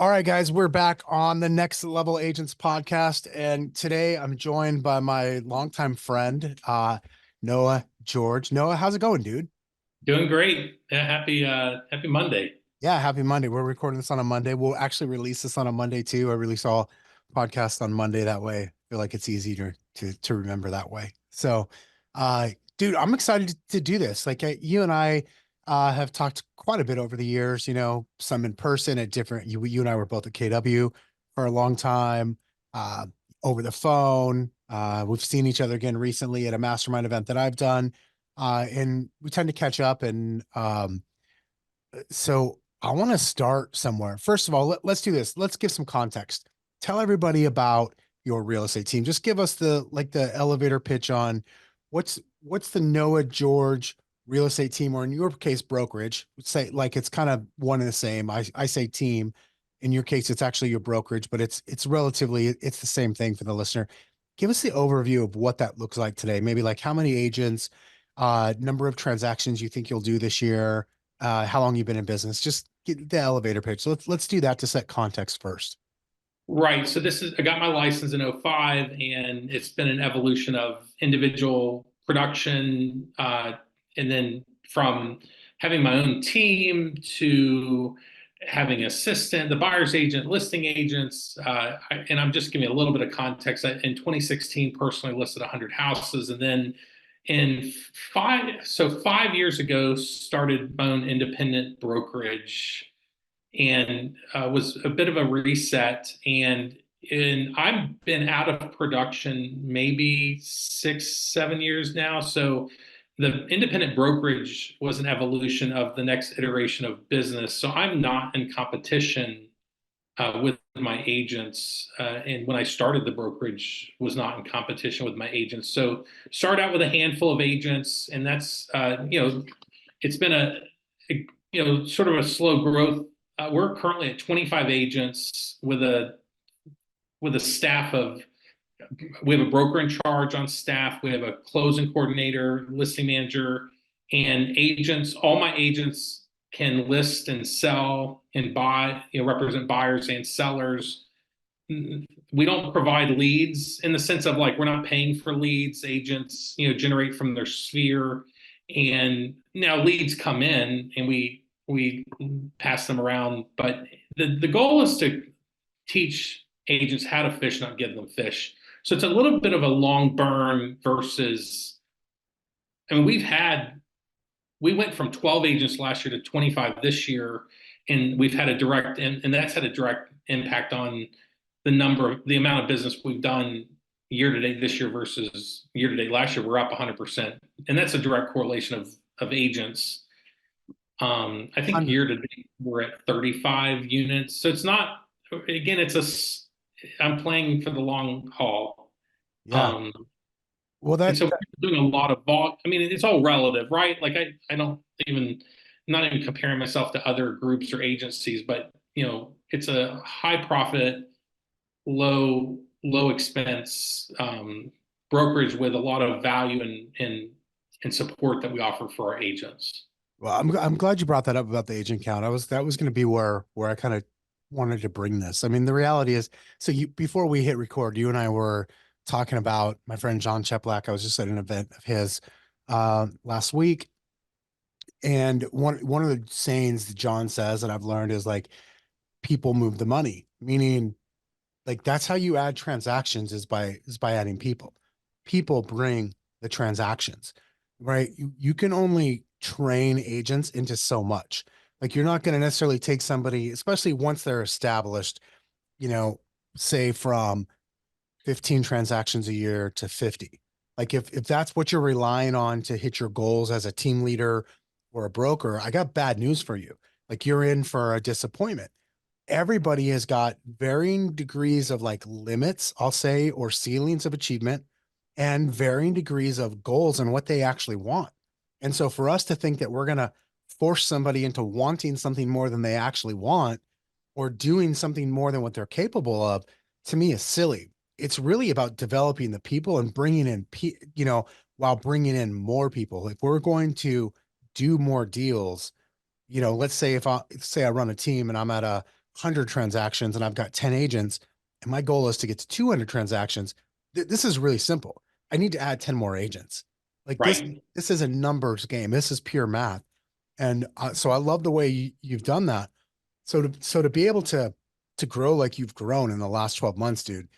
All right, guys, we're back on the Next Level Agents podcast. And today I'm joined by my longtime friend, Noah George. Noah, how's it going, dude? Doing great. Yeah, happy Monday. Yeah, happy Monday. We're recording this on a Monday. We'll actually release this on a Monday too. I release all podcasts on Monday that way. I feel like it's easier to remember that way. So, dude, I'm excited to do this. Like you and I have talked quite a bit over the years, some in person at different you and I were both at KW for a long time, uh, over the phone. We've seen each other again recently at a mastermind event that I've done. And we tend to catch up and so I want to start somewhere. First of all, let's do this. Let's give some context. Tell everybody about your real estate team. Just give us the elevator pitch on what's the Noah George real estate team, or in your case, brokerage. Say like it's kind of one and the same. I say team. In your case, it's actually your brokerage, but it's relatively it's the same thing for the listener. Give us the overview of what that looks like today. Maybe like how many agents, number of transactions you think you'll do this year, how long you've been in business. Just get the elevator pitch. So let's do that to set context first. Right. So I got my license in '05, and it's been an evolution of individual production, and then from having my own team to having assistant, the buyer's agent, listing agents. And I'm just giving you a little bit of context. In 2016, personally listed 100 houses, and then in 5 years ago, started my own independent brokerage, and was a bit of a reset. And I've been out of production maybe 6, 7 years now. So the independent brokerage was an evolution of the next iteration of business. So I'm not in competition with my agents. And when I started the brokerage, was not in competition with my agents. So start out with a handful of agents, and that's it's been sort of a slow growth. We're currently at 25 agents with a staff of. We have a broker in charge on staff. We have a closing coordinator, listing manager, and agents. All my agents can list and sell and buy, represent buyers and sellers. We don't provide leads in the sense of like we're not paying for leads. Agents, generate from their sphere, and now leads come in and we pass them around. But the goal is to teach agents how to fish, not give them fish. So it's a little bit of a long burn versus, I mean, we went from 12 agents last year to 25 this year, and we've had a direct, and that's had a direct impact on the amount of business we've done year to date this year versus year to date last year. We're up 100%. And that's a direct correlation of agents. I think year to date we're at 35 units. So it's not, again, I'm playing for the long haul. Yeah. Um, Well, and so we're doing a lot of vol. I mean, it's all relative, right? Like I don't even, I'm not even comparing myself to other groups or agencies, but it's a high profit, low expense brokerage with a lot of value and support that we offer for our agents. well, I'm glad you brought that up about the agent count. That was going to be where I kind of wanted to bring this. I mean, the reality is, so you before we hit record, you and I were talking about my friend John Cheplack. I was just at an event of his last week, and one of the sayings that John says that I've learned is like people move the money, meaning like that's how you add transactions is by adding people. People bring the transactions, right? You can only train agents into so much. Like you're not going to necessarily take somebody, especially once they're established, you know, say from 15 transactions a year to 50. Like if that's what you're relying on to hit your goals as a team leader or a broker, I got bad news for you. Like you're in for a disappointment. Everybody has got varying degrees of like limits, I'll say, or ceilings of achievement and varying degrees of goals and what they actually want. And so for us to think that we're going to force somebody into wanting something more than they actually want or doing something more than what they're capable of, to me is silly. It's really about developing the people and bringing in, while bringing in more people. If we're going to do more deals, let's say if I run a team and I'm at a 100 transactions and I've got 10 agents and my goal is to get to 200 transactions. This is really simple. I need to add 10 more agents. Like Right. this is a numbers game. This is pure math. And so I love the way you've done that. So to be able to grow like you've grown in the last 12 months, dude,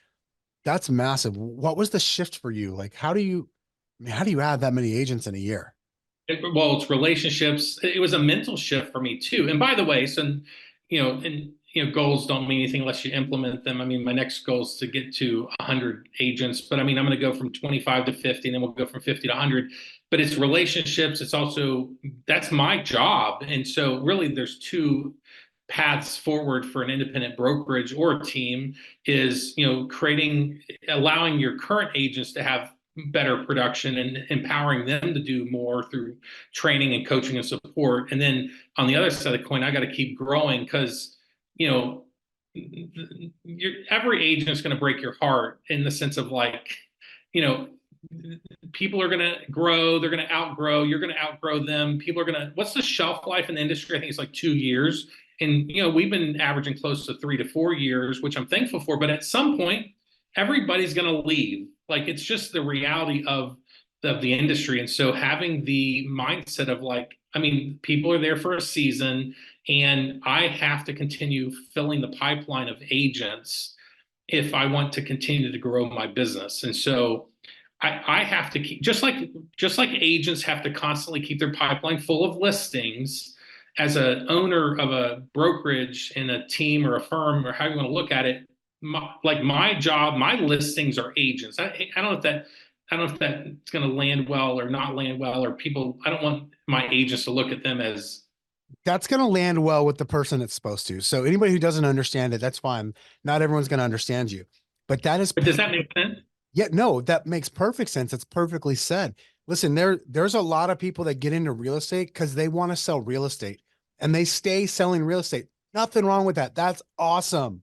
that's massive. What was the shift for you? Like, how do you add that many agents in a year? Well, it's relationships. It was a mental shift for me too. And by the way, so goals don't mean anything unless you implement them. I mean, my next goal is to get to 100 agents, but I mean, I'm going to go from 25 to 50, and then we'll go from 50 to 100. But it's relationships. It's also that's my job, and so really, there's two paths forward for an independent brokerage or a team is creating allowing your current agents to have better production and empowering them to do more through training and coaching and support. And then on the other side of the coin, I got to keep growing because, every agent is going to break your heart in the sense of like, you know, people are going to grow, they're going to outgrow, you're going to outgrow them. People are going to, what's the shelf life in the industry? I think it's like 2 years. And, we've been averaging close to 3 to 4 years, which I'm thankful for. But at some point, everybody's going to leave. Like it's just the reality of the industry. And so having the mindset of like, I mean, people are there for a season and I have to continue filling the pipeline of agents if I want to continue to grow my business. And so I have to keep just like agents have to constantly keep their pipeline full of listings. As an owner of a brokerage in a team or a firm or how you want to look at it, my job, my listings are agents. I don't know if that's going to land well or not land well, or people. I don't want my agents to look at them as. That's going to land well with the person it's supposed to. So anybody who doesn't understand it, that's fine. Not everyone's going to understand you, but that is, But does that make sense? yeah, no, that makes perfect sense. It's perfectly said. Listen, there's a lot of people that get into real estate because they want to sell real estate and they stay selling real estate. Nothing wrong with that. That's awesome.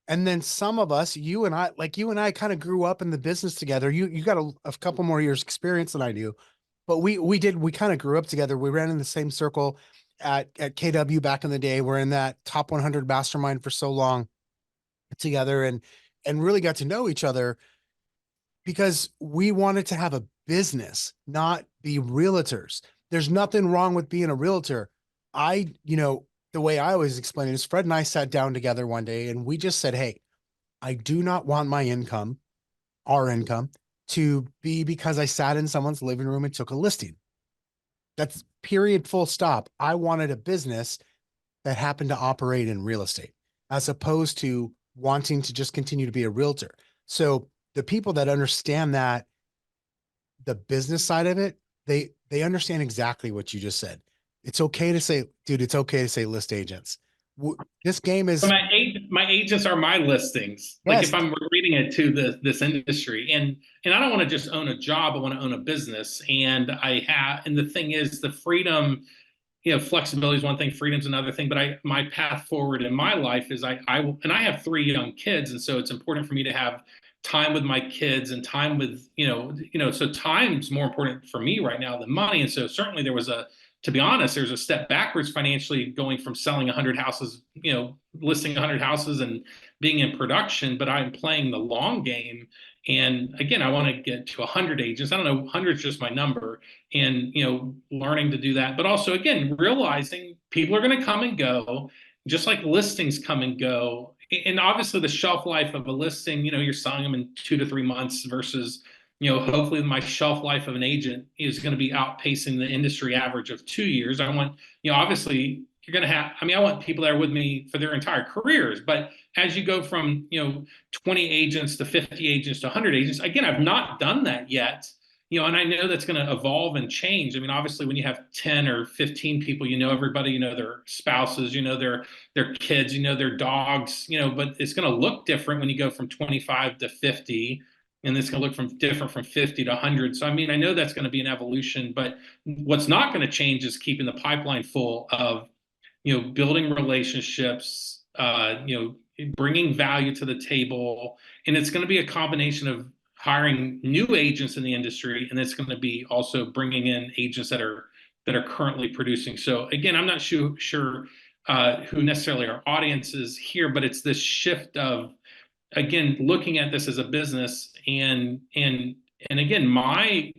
And then some of us, you and I kind of grew up in the business together. You got a couple more years experience than I do, but we kind of grew up together. We ran in the same circle at KW back in the day. We're in that top 100 mastermind for so long together and really got to know each other because we wanted to have a business, not be realtors. There's nothing wrong with being a realtor. The way I always explain it is Fred and I sat down together one day and we just said, hey, I do not want my income, our income, to be because I sat in someone's living room and took a listing. That's period, full stop. I wanted a business that happened to operate in real estate as opposed to wanting to just continue to be a realtor. So the people that understand that, the business side of it, they understand exactly what you just said. It's okay to say, dude, it's okay to say list agents. This game So is, my agents are my listings. Like yes, if I'm relating it to this industry, and I don't want to just own a job, I want to own a business. And the thing is, the freedom, flexibility is one thing, freedom's another thing. But my path forward in my life is and I have 3 young kids, and so it's important for me to have time with my kids and time with so time's more important for me right now than money. And so certainly to be honest, there's a step backwards financially going from selling 100 houses, listing 100 houses and being in production, but I'm playing the long game. And again, I want to get to 100 agents. I don't know, 100 is just my number, and learning to do that. But also, again, realizing people are going to come and go, just like listings come and go. And obviously, the shelf life of a listing, you're selling them in 2 to 3 months versus hopefully my shelf life of an agent is going to be outpacing the industry average of 2 years. I want, obviously you're going to have, I mean, I want people that are with me for their entire careers, but as you go from, 20 agents to 50 agents to 100 agents, again, I've not done that yet, and I know that's going to evolve and change. I mean, obviously when you have 10 or 15 people, everybody, their spouses, their kids, their dogs, but it's going to look different when you go from 25 to 50, and it's going to look different from 50 to 100. So, I mean, I know that's going to be an evolution, but what's not going to change is keeping the pipeline full of, building relationships, bringing value to the table. And it's going to be a combination of hiring new agents in the industry, and it's going to be also bringing in agents that are currently producing. So again, I'm not sure who necessarily are audiences here, but it's this shift of, again, looking at this as a business. And again, my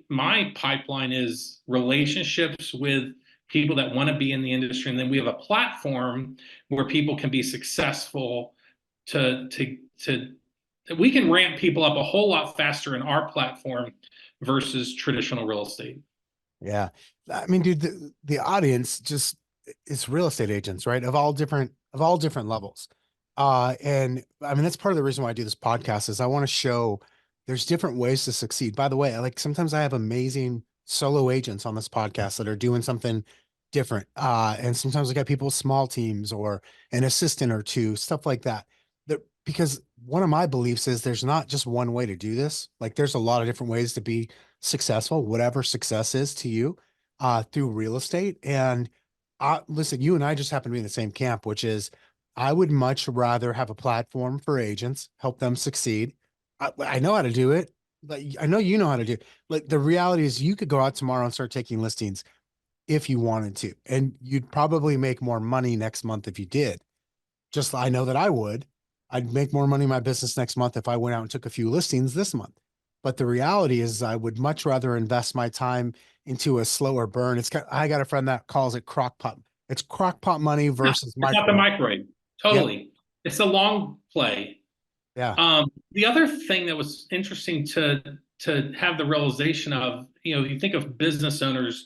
pipeline is relationships with people that want to be in the industry, and then we have a platform where people can be successful to we can ramp people up a whole lot faster in our platform versus traditional real estate. Yeah. I mean, dude, the audience just is real estate agents, right? Of all different levels. And I mean, that's part of the reason why I do this podcast is I want to show there's different ways to succeed. By the way, like sometimes I have amazing solo agents on this podcast that are doing something different. And sometimes I got people with small teams or an assistant or two, stuff like that. Because one of my beliefs is there's not just one way to do this. Like there's a lot of different ways to be successful, whatever success is to you, through real estate. And listen, you and I just happen to be in the same camp, which is I would much rather have a platform for agents, help them succeed. I know how to do it. Like I know you know how to do it. Like the reality is you could go out tomorrow and start taking listings if you wanted to, and you'd probably make more money next month if you did. Just I know that I would. I'd make more money in my business next month if I went out and took a few listings this month. But the reality is I would much rather invest my time into a slower burn. I got a friend that calls it crock pot. It's crock pot money No, versus it's not the microwave. microwave. Yep. Totally. It's a long play. Yeah. The other thing that was interesting to have the realization of, you think of business owners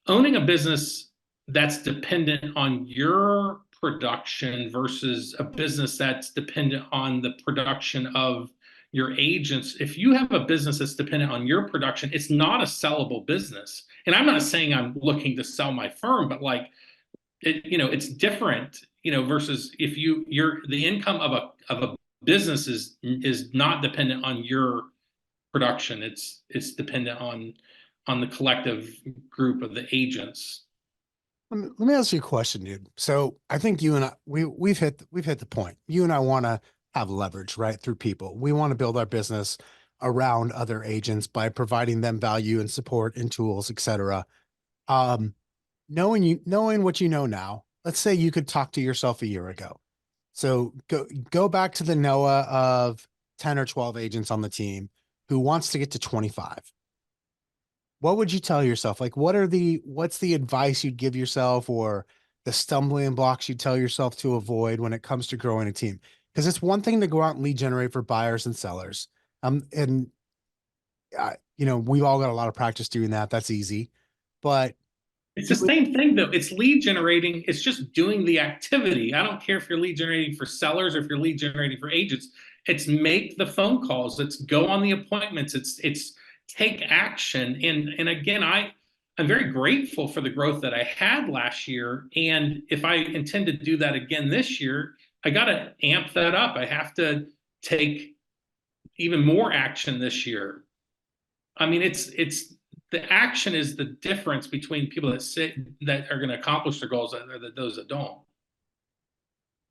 owning a business that's dependent on your production versus a business that's dependent on the production of your agents. If you have a business that's dependent on your production, it's not a sellable business. And I'm not saying I'm looking to sell my firm, but like it's different, versus if you're the income of a business is not dependent on your production. It's dependent on the collective group of the agents. Let me ask you a question, dude. So I think you and I, we've hit the point. You and I want to have leverage, right? Through people. We want to build our business around other agents by providing them value and support and tools, et cetera. Um, knowing what you know now, let's say you could talk to yourself a year ago. So go back to the Noah of 10 or 12 agents on the team who wants to get to 25. What would you tell yourself? Like, what's the advice you'd give yourself or the stumbling blocks you'd tell yourself to avoid when it comes to growing a team? Because it's one thing to go out and lead generate for buyers and sellers. And we've all got a lot of practice doing that. That's easy, but It's the same thing though. It's lead generating. It's just doing the activity. I don't care if you're lead generating for sellers or if you're lead generating for agents. It's make the phone calls. It's go on the appointments. It's take action. And again, I'm very grateful for the growth that I had last year. And if I intend to do that again this year, I got to amp that up. I have to take even more action this year. I mean, it's the action is the difference between people that say that are going to accomplish their goals and those that don't.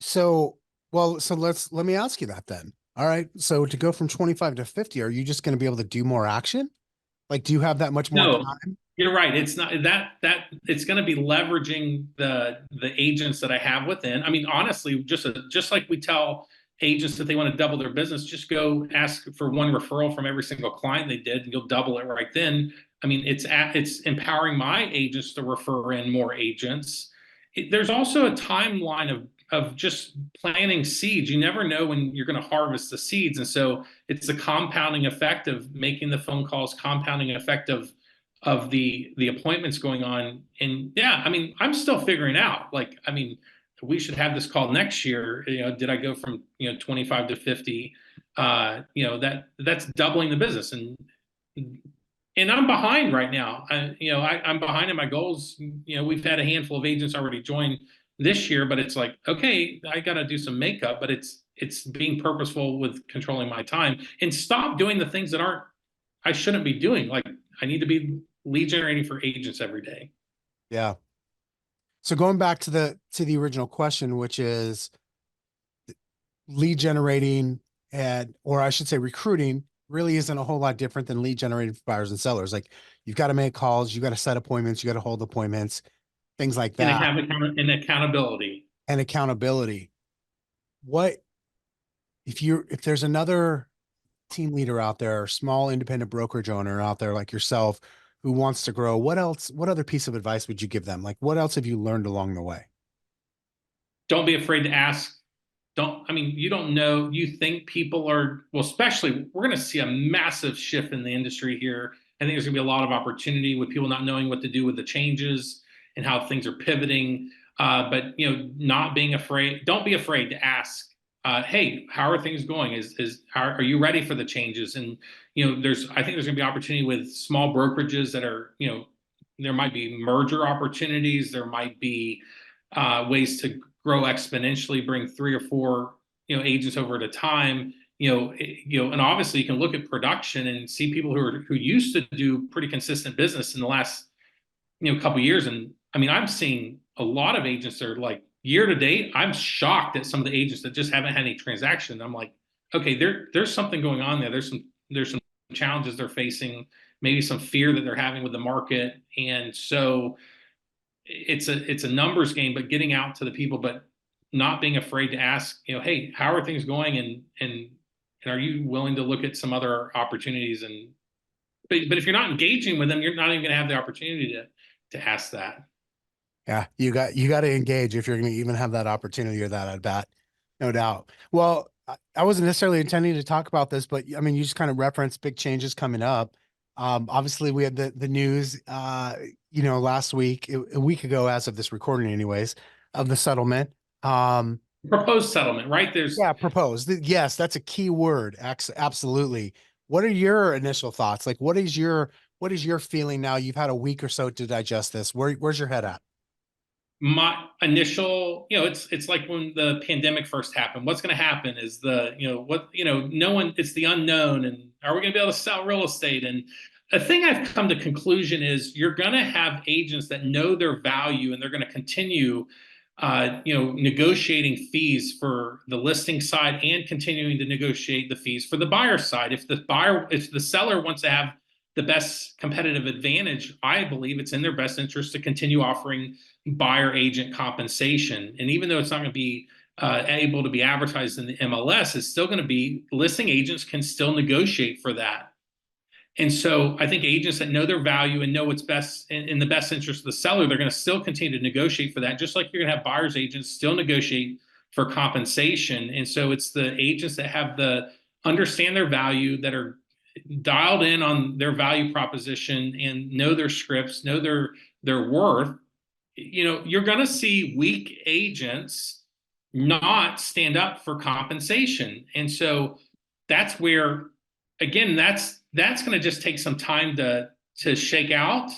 So, so let me ask you that then. All right. So to go from 25 to 50, are you just going to be able to do more action? Like, do you have that much more No, time? you're right. It's not that it's going to be leveraging the agents that I have within. I mean, honestly, just like we tell agents that they want to double their business, just go ask for one referral from every single client they did, and you'll double it right then. I mean, it's empowering my agents to refer in more agents. There's also a timeline of just planting seeds. You never know when you're going to harvest the seeds, and so it's the compounding effect of making the phone calls, compounding effect of the appointments going on. And yeah, I mean, I'm still figuring out. Like, I mean, we should have this call next year. Did I go from 25 to 50? That's doubling the business, and I'm behind right now. I'm behind in my goals. We've had a handful of agents already join this year, but it's like, okay, I got to do some makeup, but it's being purposeful with controlling my time and stop doing the things that I shouldn't be doing. Like I need to be lead generating for agents every day. Yeah. So going back to the original question, which is lead generating or I should say recruiting really isn't a whole lot different than lead generating for buyers and sellers. Like you've got to make calls, you got to set appointments, you got to hold appointments, things like that. And have an accountability. and accountability. What if there's another team leader out there, or small independent brokerage owner out there like yourself who wants to grow, what other piece of advice would you give them? Like, what else have you learned along the way? Don't be afraid to ask. I mean, you don't know, you think people are, well, especially we're going to see a massive shift in the industry here. I think there's going to be a lot of opportunity with people not knowing what to do with the changes and how things are pivoting. But not being afraid, don't be afraid to ask, hey, how are things going? Are you ready for the changes? And, I think there's going to be opportunity with small brokerages that are, there might be merger opportunities. There might be ways to grow exponentially, bring 3 or 4 agents over at a time. And obviously you can look at production and see people who used to do pretty consistent business in the last couple of years. And I mean, I'm seeing a lot of agents that are like year to date. I'm shocked at some of the agents that just haven't had any transaction. I'm like, okay, there's something going on there. There's some challenges they're facing, maybe some fear that they're having with the market, and so it's a numbers game, but getting out to the people, but not being afraid to ask, hey, how are things going, and are you willing to look at some other opportunities? And but if you're not engaging with them, you're not even going to have the opportunity to ask that. Yeah, you got to engage if you're going to even have that opportunity or that at bat, no doubt. Well, I wasn't necessarily intending to talk about this, but I mean, you just kind of referenced big changes coming up. Obviously, we had the news, last week, a week ago, as of this recording, anyways, of the settlement. Um, Proposed settlement, right? There's yeah, proposed. Yes, that's a key word. Absolutely. What are your initial thoughts? Like, what is your feeling now? You've had a week or so to digest this. Where's your head at? my initial, it's like when the pandemic first happened. What's going to happen is no one, it's the unknown. And are we going to be able to sell real estate? And the thing I've come to conclusion is you're going to have agents that know their value, and they're going to continue, negotiating fees for the listing side and continuing to negotiate the fees for the buyer side. If the seller wants to have the best competitive advantage, I believe it's in their best interest to continue offering buyer agent compensation. And even though it's not going to be able to be advertised in the MLS, it's still going to be, listing agents can still negotiate for that. And so I think agents that know their value and know what's best in the best interest of the seller, they're going to still continue to negotiate for that, just like you're going to have buyers agents still negotiate for compensation. And so it's the agents that have the understand their value, that are dialed in on their value proposition and know their scripts, know their worth. You're going to see weak agents not stand up for compensation. And so that's where, again, that's going to just take some time to shake out.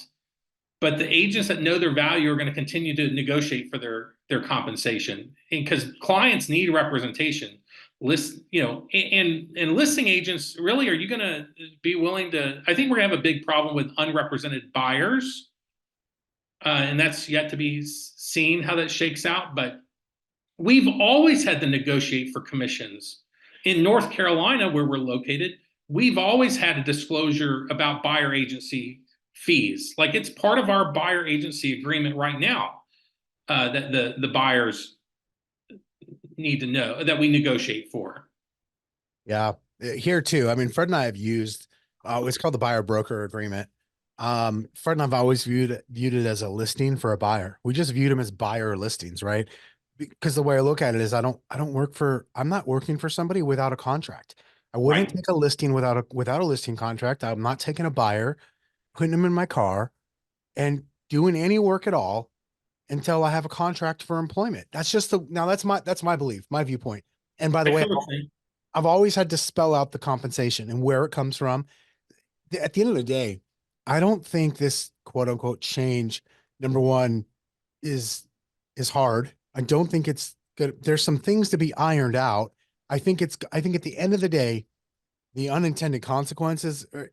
But the agents that know their value are going to continue to negotiate for their compensation, and because clients need representation. And listing agents, really, are you going to be willing to? I think we're going to have a big problem with unrepresented buyers, and that's yet to be seen how that shakes out. But we've always had to negotiate for commissions. In North Carolina, where we're located, we've always had a disclosure about buyer agency fees. Like, it's part of our buyer agency agreement right now, that the buyers need to know that we negotiate for. Yeah, here too. I mean, Fred and I have used it's called the buyer broker agreement. Fred and I've always viewed it as a listing for a buyer. We just viewed them as buyer listings, right? Because the way I look at it is I'm not working for somebody without a contract. I wouldn't Right. take a listing without a listing contract. I'm not taking a buyer, putting them in my car, and doing any work at all until I have a contract for employment. That's my belief, my viewpoint. And by the I way, totally I've always had to spell out the compensation and where it comes from. At the end of the day, I don't think this quote unquote change, number one, is is hard. I don't think it's good. There's some things to be ironed out. I think at the end of the day, the unintended consequences are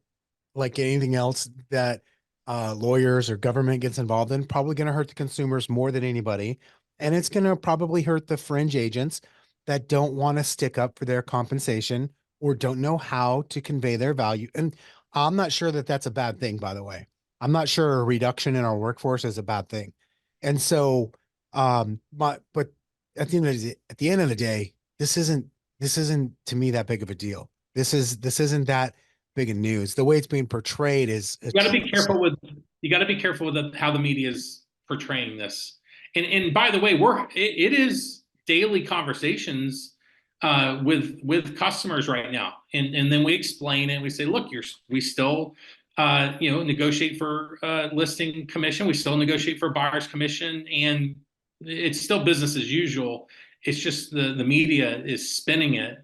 like anything else that lawyers or government gets involved in, probably going to hurt the consumers more than anybody. And it's going to probably hurt the fringe agents that don't want to stick up for their compensation or don't know how to convey their value. And I'm not sure that that's a bad thing, by the way. I'm not sure a reduction in our workforce is a bad thing. And so, but at the end of the day, this isn't to me that big of a deal. This isn't that big of news. The way it's being portrayed is You got to be careful with how the media is portraying this. And by the way, it is daily conversations with customers right now, and then we explain it. We say, look, we still negotiate for listing commission. We still negotiate for buyer's commission, and it's still business as usual. It's just the media is spinning it.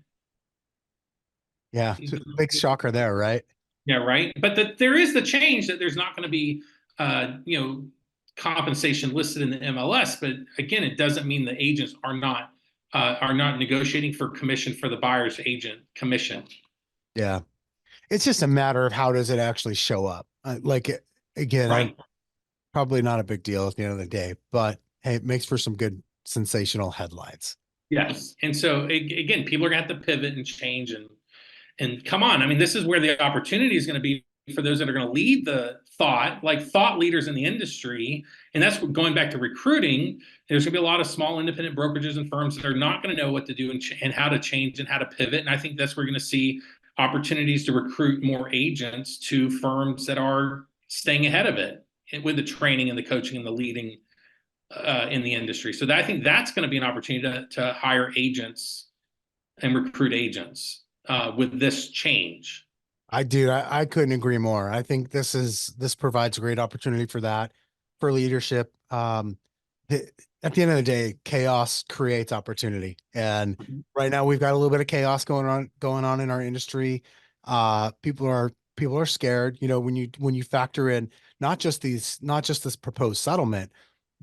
yeah, big shocker there, right? Yeah, right. But there is the change that there's not going to be, compensation listed in the MLS. But again, it doesn't mean the agents are not negotiating for commission for the buyer's agent commission. Yeah, it's just a matter of how does it actually show up. Again, Right. probably not a big deal at the end of the day, but hey, it makes for some good sensational headlines. Yes. And so again, people are going to have to pivot and change and come on. I mean, this is where the opportunity is going to be for those that are going to lead the thought, like thought leaders in the industry. And that's going back to recruiting. There's going to be a lot of small independent brokerages and firms that are not going to know what to do and how to change and how to pivot. And I think that's where we're going to see opportunities to recruit more agents to firms that are staying ahead of it with the training and the coaching and the leading in the industry. So I think that's going to be an opportunity to hire agents and recruit agents with this change. I couldn't agree more. I think this provides a great opportunity for that, for leadership. At the end of the day, chaos creates opportunity. And right now we've got a little bit of chaos going on in our industry. People are scared, when you factor in not just this proposed settlement,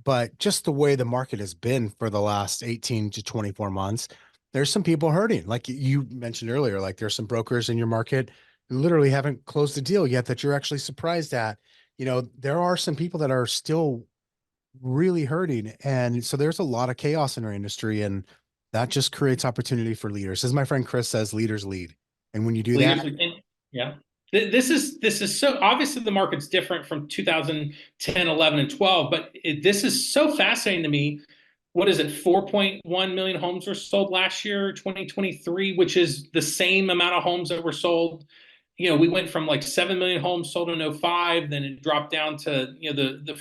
but just the way the market has been for the last 18 to 24 months. There's some people hurting. Like you mentioned earlier, like there's some brokers in your market who literally haven't closed the deal yet that you're actually surprised at. There are some people that are still really hurting. And so there's a lot of chaos in our industry, and that just creates opportunity for leaders. As my friend Chris says, leaders lead. And when you do that, yeah. This is so obviously the market's different from 2010, 11, and 12, but this is so fascinating to me. What is it? 4.1 million homes were sold last year, 2023, which is the same amount of homes that were sold. We went from like 7 million homes sold in 05, then it dropped down to,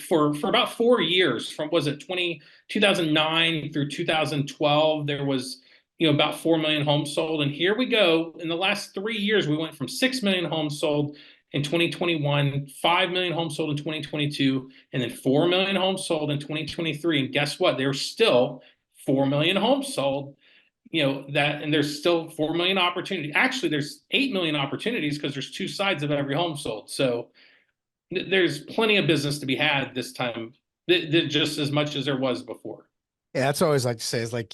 for about 4 years from, was it 2009 through 2012, there was, about 4 million homes sold. And here we go. In the last 3 years, we went from 6 million homes sold in 2021, 5 million homes sold in 2022, and then 4 million homes sold in 2023. And guess what? There's still 4 million homes sold. And there's still 4 million opportunities. Actually, there's 8 million opportunities because there's two sides of every home sold. So there's plenty of business to be had this time, just as much as there was before. yeah, that's what I always like to say is like,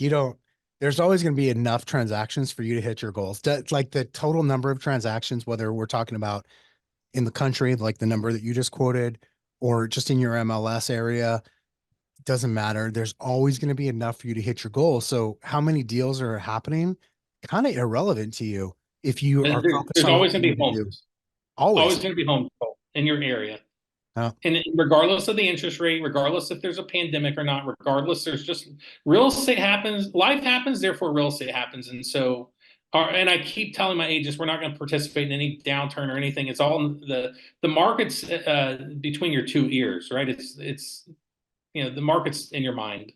there's always going to be enough transactions for you to hit your goals. Like the total number of transactions, whether we're talking about in the country, like the number that you just quoted, or just in your MLS area, doesn't matter. There's always going to be enough for you to hit your goal. So how many deals are happening, kind of irrelevant to you if you are focused There's on always going to be homes. Always always going to be homes sold in your area. And regardless of the interest rate, regardless if there's a pandemic or not, regardless, there's just real estate happens, life happens, therefore real estate happens. And so, and I keep telling my agents, we're not going to participate in any downturn or anything. It's all the market's between your two ears, right? It's the market's in your mind.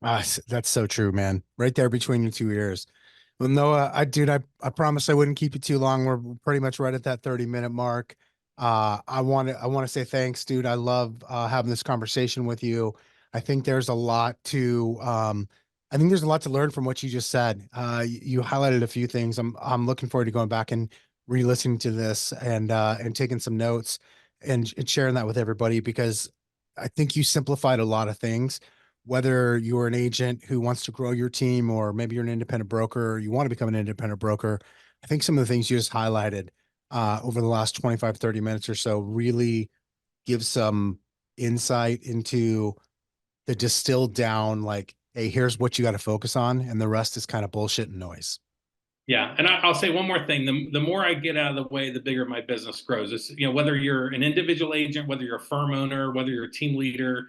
That's so true, man. Right there between your two ears. Well, Noah, I promised I wouldn't keep you too long. We're pretty much right at that 30-minute mark. I want to say thanks, dude. I love having this conversation with you. I think there's a lot to learn from what you just said. You highlighted a few things. I'm looking forward to going back and re-listening to this and taking some notes and sharing that with everybody, because I think you simplified a lot of things. Whether you're an agent who wants to grow your team, or maybe you're an independent broker, or you want to become an independent broker, I think some of the things you just highlighted over the last 25, 30 minutes or so really give some insight into the distilled down, like, hey, here's what you got to focus on, and the rest is kind of bullshit and noise. Yeah. And I'll say one more thing. The more I get out of the way, the bigger my business grows. It's, whether you're an individual agent, whether you're a firm owner, whether you're a team leader,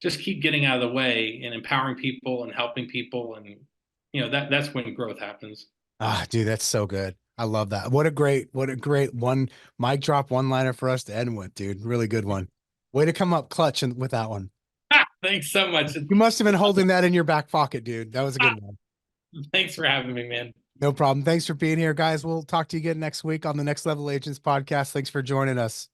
just keep getting out of the way and empowering people and helping people. And, that's when growth happens. Ah, dude, that's so good. I love that. What a great one mic drop one liner for us to end with, dude. Really good one. Way to come up clutch with that one. Thanks so much. You must have been holding that in your back pocket, dude. That was a good one. Thanks for having me, man. No problem. Thanks for being here, guys. We'll talk to you again next week on the Next Level Agents podcast. Thanks for joining us.